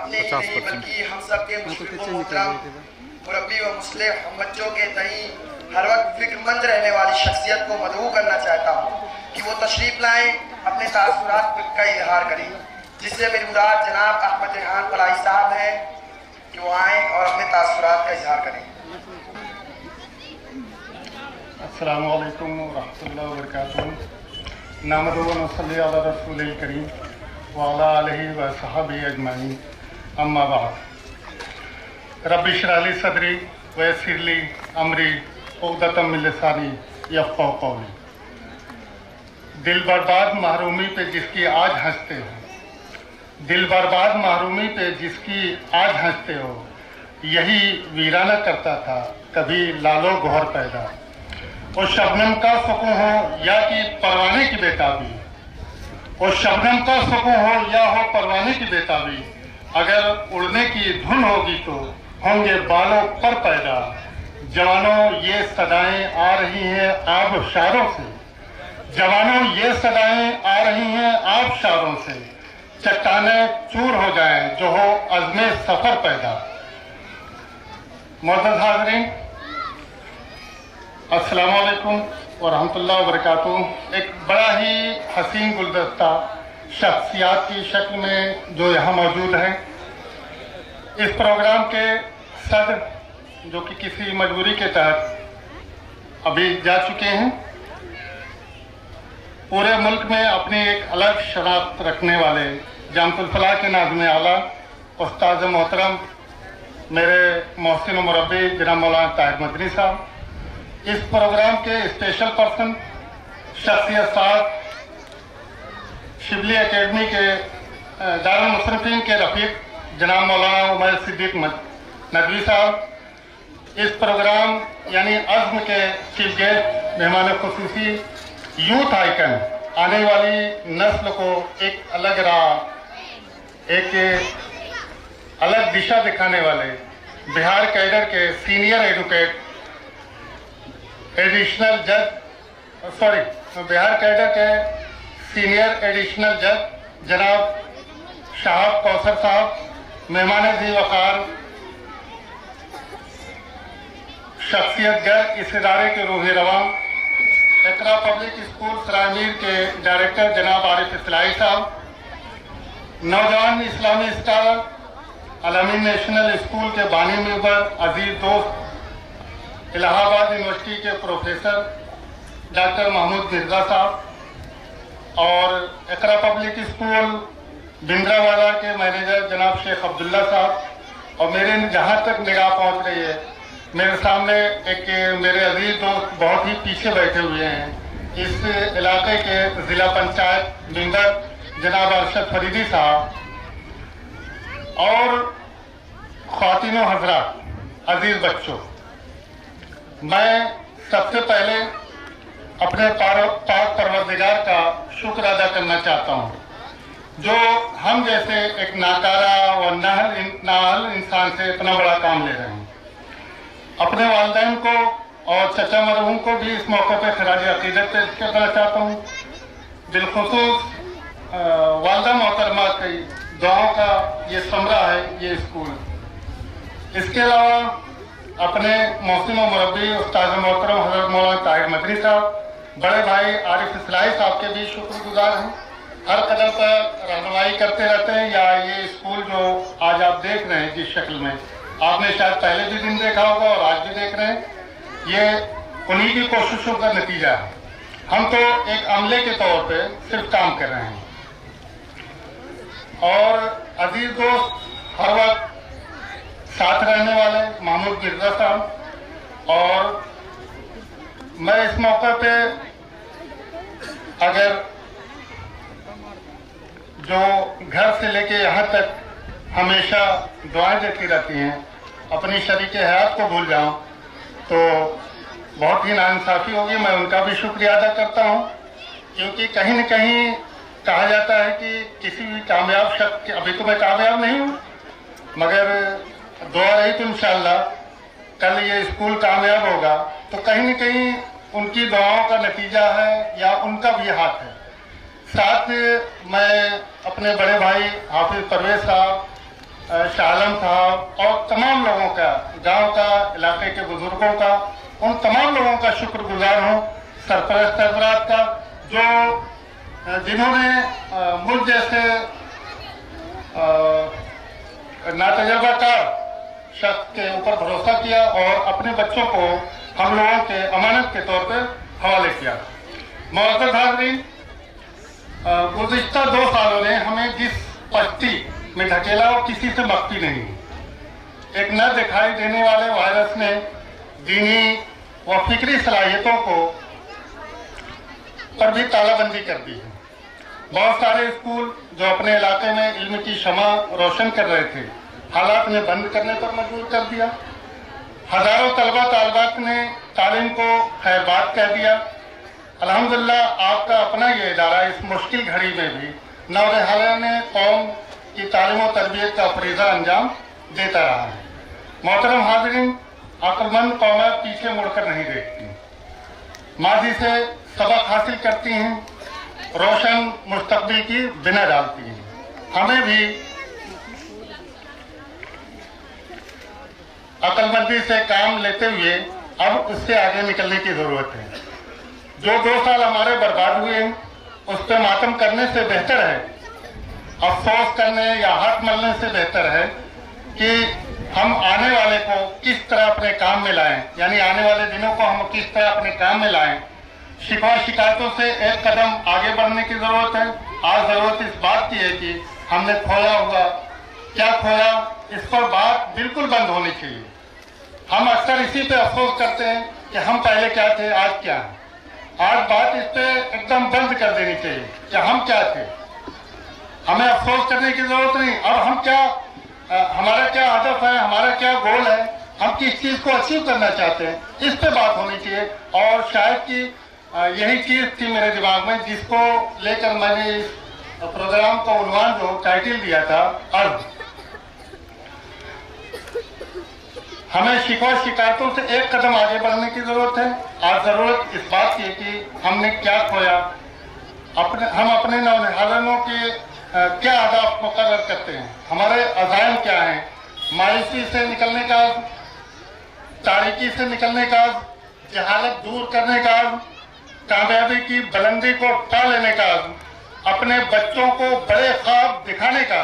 اپنے ہی نہیں بلکہ ہم سب کے مشرق و محترم مربی و مصلح ہم بچوں کے تئیں ہر وقت فکر مند رہنے والی شخصیت کو مدعو کرنا چاہتا ہوں کہ وہ تشریف لائیں، اپنے تاثرات کا اظہار کریں، جس سے میری مراد جناب احمد ریحان فلاحی صاحب ہیں کہ وہ آئیں اور اپنے تاثرات کا اظہار کریں۔ السلام علیکم ورحمۃ اللہ وبرکاتہ۔ نحمدہ و نصلی علی رسول الکریم وعلی آلہ وصحبہ اجمعین، اما بعد۔ رب اشرح لی صدری ویسر لی امری عقدۃ من لسانی یفقہوا قولی۔ دل برباد محرومی پہ جس کی آج ہنستے ہو، دل برباد محرومی پہ جس کی آج ہنستے ہو، یہی ویرانہ کرتا تھا کبھی لالو گوہر پیدا۔ وہ شبنم کا سکون ہو یا کہ پروانے کی بیتابی، وہ شبنم کا سکون ہو یا ہو پروانے کی بیتابی، اگر اڑنے کی دھن ہوگی تو ہوں گے بالوں پر پیدا۔ جوانوں یہ صدائیں آ رہی ہیں آبشاروں سے، جوانوں یہ صدائیں آ رہی ہیں آبشاروں سے، چٹانیں چور ہو جائیں جو ہو عزم سفر پیدا۔ معزز حاضرین، السلام علیکم ورحمۃ اللہ وبرکاتہ۔ ایک بڑا ہی حسین گلدستہ شخصیات کی شکل میں جو یہاں موجود ہیں، اس پروگرام کے صدر جو کہ کسی مجبوری کے تحت ابھی جا چکے ہیں، پورے ملک میں اپنی ایک الگ شناخت رکھنے والے جامعۃ الفلاح کے ناظم اعلیٰ استاد محترم میرے محسن و مربی جناب مولانا طاہر مدنی صاحب، اس پروگرام کے اسپیشل پرسن شخصیت صاحب شبلی اکیڈمی کے دارالمصنفین کے رفیق جناب مولانا عمیر صدیق ندوی صاحب، اس پروگرام یعنی عزم کے چیف گیسٹ مہمان خصوصی، یوتھ آئیکن، آنے والی نسل کو ایک الگ راہ، ایک الگ دشا دکھانے والے بہار کیڈر کے سینئر ایڈوکیٹ ایڈیشنل جج بہار کیڈر کے سینئر ایڈیشنل جج جناب شہاب کوثر صاحب، مہمان ذی وقار شخصیت گر اس ادارے کے روح رواں، اقرا پبلک اسکول سرائے میر کے ڈائریکٹر جناب عارف اصلاحی صاحب، نوجوان اسلامی اسٹار الامین نیشنل اسکول کے بانی ممبر عزیز دوست الہ آباد یونیورسٹی کے پروفیسر ڈاکٹر محمود مرزا صاحب، اور اقرا پبلک اسکول بندراوالا کے مینیجر جناب شیخ عبداللہ صاحب، اور میرے جہاں تک نگاہ پہنچ رہی ہے، میرے سامنے ایک میرے عزیز دوست بہت ہی پیچھے بیٹھے ہوئے ہیں، اس علاقے کے ضلع پنچایت ممبر جناب ارشد فریدی صاحب، اور خواتین و حضرات، عزیز بچوں، میں سب سے پہلے اپنے پاک پروردگار کا شکر ادا کرنا چاہتا ہوں جو ہم جیسے ایک ناکارہ و نااہل انسان سے اتنا بڑا کام لے رہے ہیں۔ اپنے والدین کو اور چچا مرحوم کو بھی اس موقع پہ خراج عقیدت پیش کرنا چاہتا ہوں، بالخصوص والدہ محترمہ کی دعاؤں کا یہ ثمرہ ہے یہ اسکول۔ اس کے علاوہ اپنے محسن و مربی استاد محترم حضرت مولانا طاہر مدنی صاحب، بڑے بھائی عارف اصلاحی صاحب کے بھی شکر گزار ہیں، ہر قدم پر رہنمائی کرتے رہتے ہیں۔ یا یہ اسکول جو آج آپ دیکھ رہے ہیں جس شکل میں، آپ نے شاید پہلے بھی دن دیکھا ہوگا اور آج بھی دیکھ رہے ہیں، یہ انہی کی کوششوں کا نتیجہ ہے۔ ہم تو ایک عملے کے طور پہ صرف کام کر رہے ہیں۔ اور عزیز دوست، ہر وقت ساتھ رہنے والے محمود مرزا صاحب، اور میں اس موقع پہ اگر جو گھر سے لے کے یہاں تک ہمیشہ دعائیں دیتی رہتی ہیں، اپنی شریک حیات کو بھول جاؤں تو بہت ہی ناانصافی ہوگی۔ میں ان کا بھی شکریہ ادا کرتا ہوں، کیونکہ کہیں نہ کہیں کہا جاتا ہے کہ کسی بھی کامیاب شخص کے، ابھی تو میں کامیاب نہیں ہوں مگر دعا رہی تو انشاءاللہ کل یہ اسکول کامیاب ہوگا، تو کہیں نہ کہیں ان کی دعاؤں کا نتیجہ ہے یا ان کا بھی ہاتھ ہے۔ ساتھ میں اپنے بڑے بھائی حافظ پرویز صاحب، शाह आलम साहब और तमाम लोगों का, गांव का, इलाके के बुजुर्गों का, उन तमाम लोगों का शुक्रगुजार हूँ, सरपरस्त हजरात का, जो जिन्होंने मुझ जैसे नातजुर्बाकार शख्स के ऊपर भरोसा किया और अपने बच्चों को हम लोगों के अमानत के तौर पर हवाले किया। मुअज़्ज़ज़ हाज़रीन, गुज़िश्ता 2 सालों ने हमें जिस पस्ती में ढकेला वो किसी से मख्फी नहीं। एक न दिखाई देने वाले वायरस ने दीनी व फिक्री सलाहियतों को पर भी तालाबंदी कर दी है। बहुत सारे स्कूल जो अपने इलाके में इल्म की शमा रोशन कर रहे थे, हालात ने बंद करने पर मजबूर कर दिया। हजारों तलबा तालिबात ने तालीम को खैरबाद कह दिया। अल्हम्दुलिल्लाह आपका अपना ये इदारा इस मुश्किल घड़ी में भी नौजवानों ने कौम की तालीम और तरबियत का फरीज़ा अंजाम देता रहा है। मोहतरम हाज़रीन, अक्लमंद कौमें पीछे मुड़कर नहीं देखती, माजी से सबक हासिल करती हैं, रोशन मुस्तकबिल की बिना डालती हैं। हमें भी अक्लमंदी से काम लेते हुए अब उससे आगे निकलने की जरूरत है। जो 2 साल हमारे बर्बाद हुए हैं उस पर मातम करने से बेहतर है, अफसोस करने या हाथ मलने से बेहतर है कि हम आने वाले को किस तरह अपने काम में लाएं, यानी आने वाले दिनों को हम किस तरह अपने काम में लाएं। शिकवा शिकायतों से एक कदम आगे बढ़ने की जरूरत है। आज जरूरत इस बात की है कि हमने खोया हुआ क्या खोया, इस पर बात बिल्कुल बंद होनी चाहिए। हम अक्सर इसी पे अफसोस करते हैं कि हम पहले क्या थे, आज क्या है। आज बात इस पे एकदम बंद कर देनी चाहिए कि हम क्या थे। हमें अफसोस करने की जरूरत नहीं। अब हम क्या, हमारा क्या हदफ है, हमारा क्या गोल है, हम किस चीज को अचीव करना चाहते हैं, इस पे बात होनी चाहिए। और शायद कि यही चीज थी मेरे दिमाग में, जिसको लेकर मैंने इस प्रोग्राम को उन्वान जो टाइटल दिया था, अर्ज। हमें शिकवा शिकायतों से एक कदम आगे बढ़ने की जरूरत है। आज जरूरत इस बात की है कि हमने क्या खोया, हम अपने नौजवानों के क्या अहदाफ मुकर्रर करते हैं, हमारे अज़ाइम क्या हैं, मायूसी से निकलने का, तारीकी से निकलने का, जहालत दूर करने का, कामयाबी की बुलंदी को पा लेने का, अपने बच्चों को बड़े ख्वाब दिखाने का।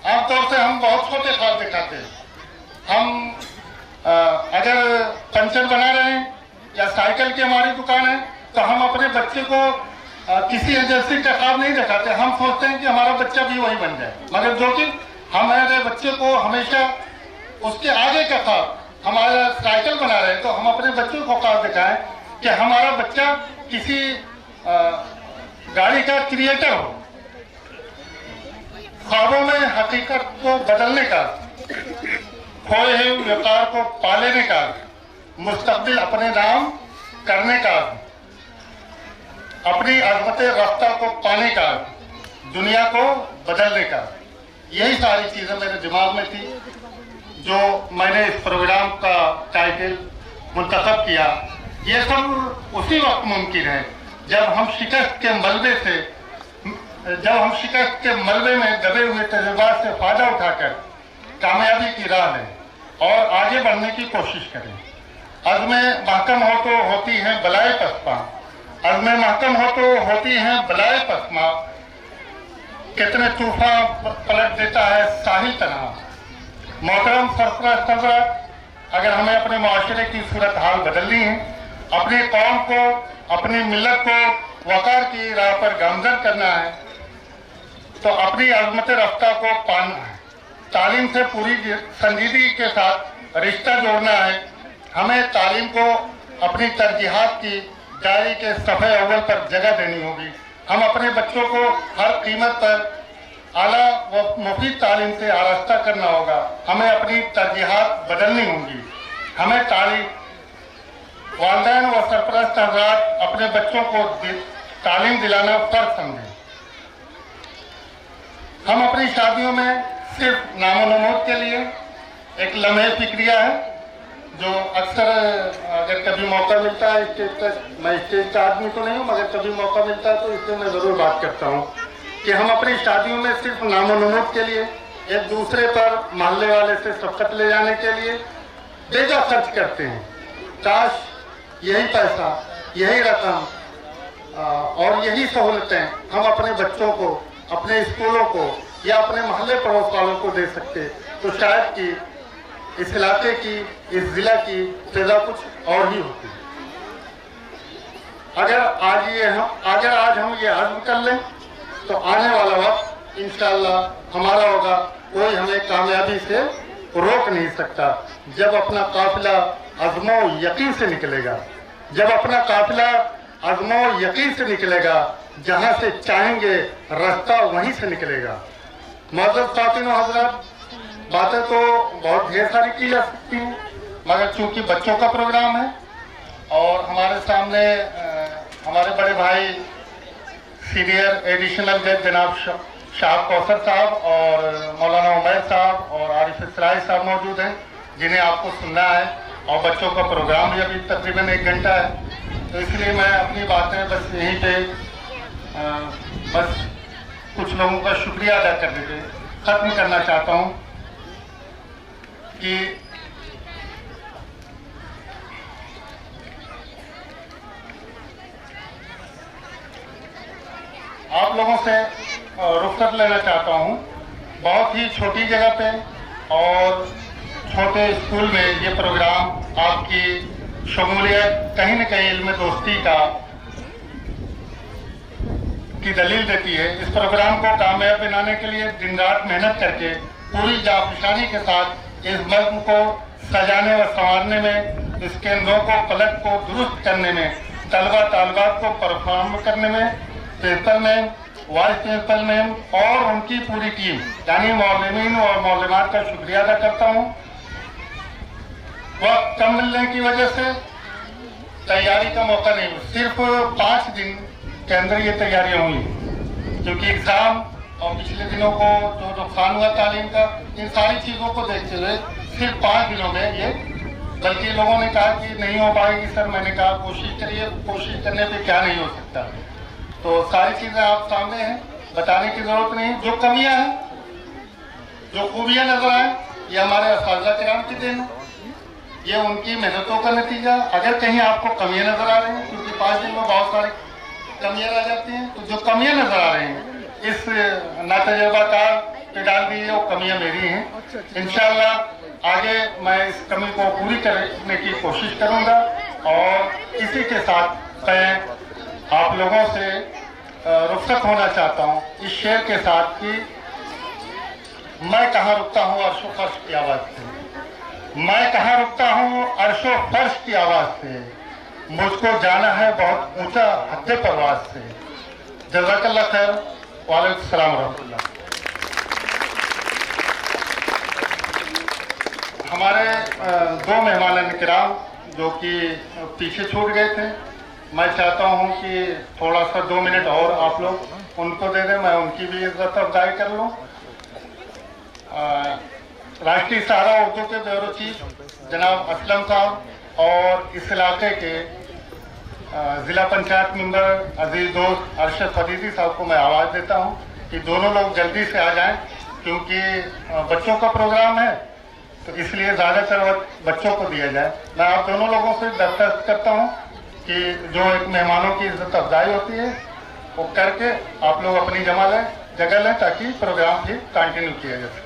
आमतौर से हम बहुत छोटे ख्वाब दिखाते हैं। हम अगर पंचर बना रहे हैं या साइकिल की हमारी दुकान है तो हम अपने बच्चे को किसी एजेंसी का ख्वाब नहीं दिखाते। हम सोचते हैं कि हमारा बच्चा भी वही बन जाए, मगर जो कि हमारे बच्चे को हमेशा उसके आगे का ख्वाब, हमारा साइकिल बना रहे हैं तो हम अपने बच्चों को ख्वाब दिखाएं कि हमारा बच्चा किसी गाड़ी का क्रिएटर हो, ख्वाबों में हकीकत को बदलने का, खोए हुए व्यापार को पालेने का, मुस्तकबिल अपने नाम करने का, अपनी अज़मत रफ्ता को पाने का, दुनिया को बदलने का। यही सारी चीजें मेरे दिमाग में थी जो मैंने इस प्रोग्राम का टाइटल मुंतखब किया। ये सब उसी वक्त मुमकिन है जब हम शिकस्त के मलबे में दबे हुए तजुर्बात से फायदा उठाकर कामयाबी की राह लें और आगे बढ़ने की कोशिश करें। अज़्म महकम हो तो होती हैं बलाए पसपा, अज़्म महकम हो तो होती हैं बलाए पसमा, कितने तूफान पलट देता है साहिल तन्हा। मोहतरम सरपरस्त हज़रात, अगर हमें अपने माशरे की सूरत हाल बदलनी है, अपनी कौम को, अपनी मिल्लत को वक़ार की राह पर गामजन करना है, तो अपनी अज़मत रफ्ता को पाना है, तालीम से पूरी संजीदगी के साथ रिश्ता जोड़ना है। हमें तालीम को अपनी तरजीहात की डायरी के सफ़े अव्वल पर जगह देनी होगी। हम अपने बच्चों को हर कीमत पर आला व मुफीद तालीम से आरास्ता करना होगा। हमें अपनी तरजीहात बदलनी होंगी। हमें वालिदैन व सरपरस्त हज़रात अपने बच्चों को तालीम दिलाना फर्ज समझें। हम अपनी शादियों में सिर्फ नामो नमूद के लिए एक लम्हे फिक्रिया है जो अक्सर अगर कभी मौका मिलता है स्टेज पर, मैं स्टेज का आदमी तो नहीं हूँ मगर कभी मौका मिलता है तो इससे मैं ज़रूर बात करता हूँ कि हम अपनी शादियों में सिर्फ नामो नमूद के लिए एक दूसरे पर मोहल्ले वाले से शफकत ले जाने के लिए बेजा खर्च करते हैं। काश यही पैसा, यही रकम और यही सहूलतें हम अपने बच्चों को, अपने स्कूलों को या अपने मोहल्ले पड़ोस वालों को दे सकते, तो शायद कि इस इलाके की, इस जिला की फिजा कुछ और ही होती। अगर आज हम ये अज़्म कर लें तो आने वाला वक्त इंशाअल्लाह हमारा होगा, कोई हमें कामयाबी से रोक नहीं सकता। जब अपना काफिला अज़्मो यकीन से निकलेगा, जब अपना काफिला अज़्मो यकीन से निकलेगा, जहां से चाहेंगे रास्ता वहीं से निकलेगा। मौजूद ख़वातीन व हज़रात, बातें तो बहुत ढेर सारी की जा सकती हैं, मगर चूंकि बच्चों का प्रोग्राम है और हमारे सामने हमारे बड़े भाई सीनियर एडिशनल जज जनाब शाह कौसर साहब और मौलाना उमैर साहब और आरिफ इसराई साहब मौजूद हैं, जिन्हें आपको सुनना है, और बच्चों का प्रोग्राम भी अभी तकरीबन 1 घंटा है। तो इसलिए मैं अपनी बातें बस यहीं पे बस कुछ लोगों का शुक्रिया अदा करने के ख़त्म करना चाहता हूँ कि आप लोगों से रुखसत लेना चाहता हूँ। बहुत ही छोटी जगह पे और छोटे स्कूल में ये प्रोग्राम आपकी शमूलियत कहीं न कहीं इल्म दोस्ती की दलील देती है। इस प्रोग्राम को कामयाब बनाने के लिए दिन रात मेहनत करके पूरी जाफशानी के साथ इस मज़्म को सजाने व संवारने में, इस केंद्रों को फलक को दुरुस्त करने में, तलबा तालिबात को परफॉर्म करने में principal ma'am, vice principal ma'am और उनकी पूरी टीम यानी मौलमीन और मौलमात का शुक्रिया अदा करता हूँ। वक्त कम मिलने की वजह से तैयारी का मौका नहीं मिला, सिर्फ 5 दिन के अंदर ये तैयारियाँ हुई, क्योंकि एग्ज़ाम और पिछले दिनों को जो नुकसान हुआ तालीम का, इन सारी चीज़ों को देखते हुए सिर्फ 5 दिनों में ये, बल्कि लोगों ने कहा कि नहीं हो पाएगी सर, मैंने कहा कोशिश करिए, कोशिश करने पे क्या नहीं हो सकता। तो सारी चीज़ें आप सामने हैं, बताने की ज़रूरत नहीं। जो कमियां हैं, जो खूबियां नजर आए, ये हमारे असातिज़ा किराम की देन है, ये उनकी मेहनतों का नतीजा। अगर कहीं आपको कमियां नजर आ रही हैं, क्योंकि 5 दिन में बहुत सारी कमियां रह जाती हैं, तो जो कमियां नजर आ रही हैं इस नातजुर्बाकार पे डाल दीजिए, वो कमियां मेरी हैं। इंशाअल्लाह आगे मैं इस कमी को पूरी करने की कोशिश करूंगा। और इसी के साथ मैं आप लोगों से रुखसत होना चाहता हूँ इस शेर के साथ कि मैं कहाँ रुकता हूँ अर्शो फर्श की आवाज़ से, मैं कहाँ रुकता हूँ अर्शो फर्श की आवाज़ से, मुझको जाना है बहुत ऊंचा हद्दे परवाज़ से। जज़ाकल्लाह खैर। वालेकुम सलाम व रहमतुल्लाह। हमारे 2 मेहमान किराम जो कि पीछे छूट गए थे, मैं चाहता हूं कि थोड़ा सा 2 मिनट और आप लोग उनको दे दें, मैं उनकी भी इज्जत अफजाई कर लूँ। राष्ट्रीय सहारा उर्दू के ब्यूरो चीफ जनाब असलम साहब और इस इलाके के ज़िला पंचायत मेंबर अजीज दोस्त अरशद फदीदी साहब को मैं आवाज़ देता हूं कि दोनों लोग जल्दी से आ जाएं, क्योंकि बच्चों का प्रोग्राम है, तो इसलिए ज़्यादातर वक्त बच्चों को दिया जाए। मैं आप दोनों लोगों से दरख्वास्त करता हूं कि जो एक मेहमानों की इज्जत अफजाई होती है वो करके आप लोग अपनी जगह लें, ताकि प्रोग्राम भी कंटिन्यू किया जा सके।